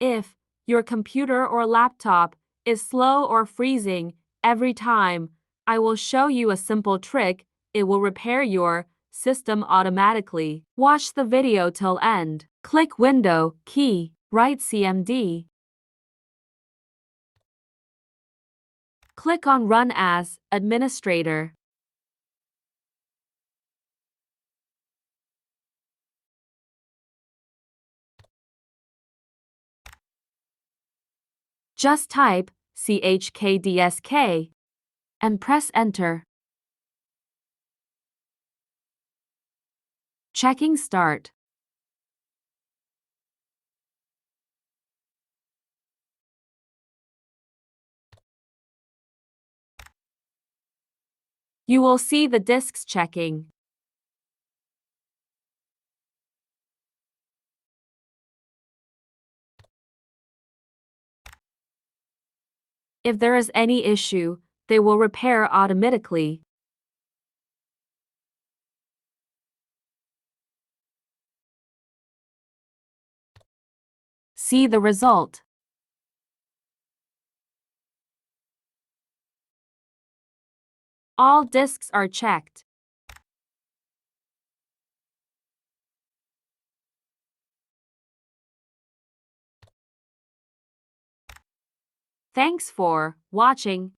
If your computer or laptop is slow or freezing every time, I will show you a simple trick. It will repair your system automatically. Watch the video till end. Click Window key, write CMD. Click on Run as Administrator. Just type chkdsk and press Enter. Checking start. You will see the disks checking. If there is any issue, they will repair automatically. See the result. All disks are checked. Thanks for watching.